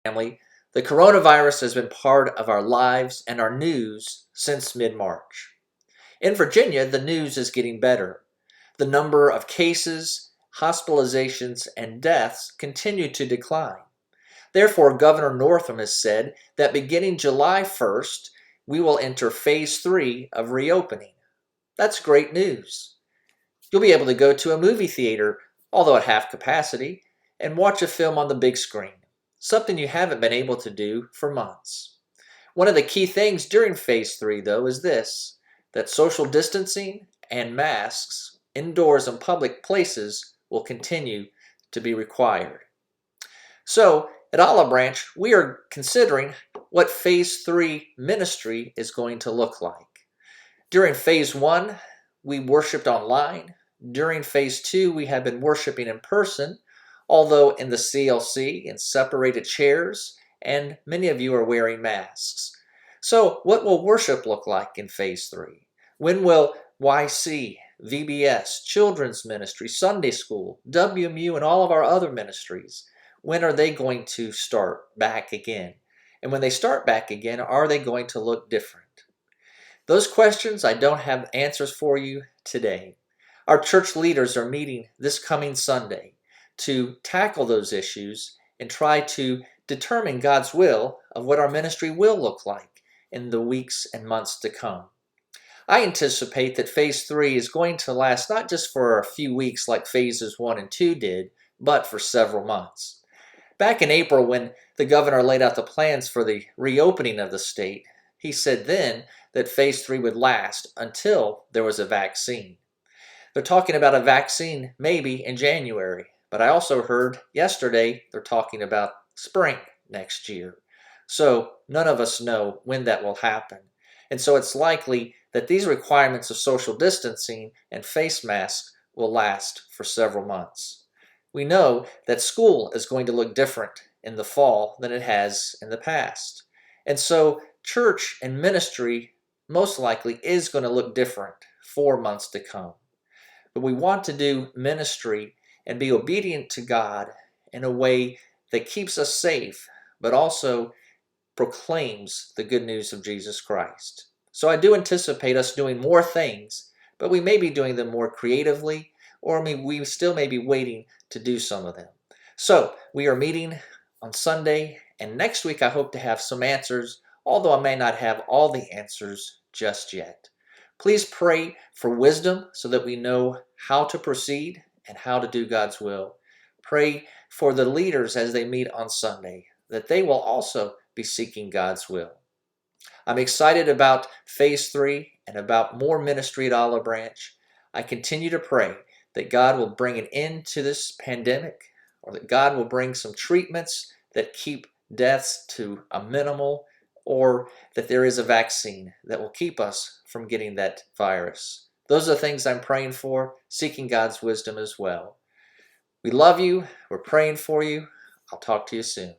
family, the coronavirus has been part of our lives and our news since mid-March. In Virginia, the news is getting better. The number of cases, hospitalizations, and deaths continue to decline. Therefore, Governor Northam has said that beginning July 1st, we will enter phase 3 of reopening. That's great news. You'll be able to go to a movie theater, although at half capacity, and watch a film on the big screen, something you haven't been able to do for months. One of the key things during phase 3, though, is this, that social distancing and masks indoors and public places will continue to be required. So, at Olive Branch, we are considering what phase 3 ministry is going to look like. During phase 1, we worshiped online. During phase 2, we have been worshiping in person, although in the CLC in separated chairs, and many of you are wearing masks. So, what will worship look like in phase 3? When will YC, VBS, Children's Ministry, Sunday School, WMU, and all of our other ministries, when are they going to start back again? And when they start back again, are they going to look different? Those questions I don't have answers for you today. Our church leaders are meeting this coming Sunday to tackle those issues and try to determine God's will of what our ministry will look like in the weeks and months to come. I anticipate that phase 3 is going to last not just for a few weeks like phases 1 and 2 did, but for several months. Back in April, when the governor laid out the plans for the reopening of the state, he said then that phase 3 would last until there was a vaccine. They're talking about a vaccine maybe in January, but I also heard yesterday they're talking about spring next year. So none of us know when that will happen. And so it's likely that these requirements of social distancing and face masks will last for several months. We know that school is going to look different in the fall than it has in the past. And so church and ministry most likely is going to look different for months to come. But we want to do ministry and be obedient to God in a way that keeps us safe, but also proclaims the good news of Jesus Christ. So I do anticipate us doing more things, but we may be doing them more creatively, or we still may be waiting to do some of them. So we are meeting on Sunday, and next week I hope to have some answers, although I may not have all the answers just yet. Please pray for wisdom so that we know how to proceed and how to do God's will. Pray for the leaders as they meet on Sunday, that they will also be seeking God's will. I'm excited about phase 3 and about more ministry at Olive Branch. I continue to pray that God will bring an end to this pandemic, or that God will bring some treatments that keep deaths to a minimal, or that there is a vaccine that will keep us from getting that virus. Those are the things I'm praying for, seeking God's wisdom as well. We love you. We're praying for you. I'll talk to you soon.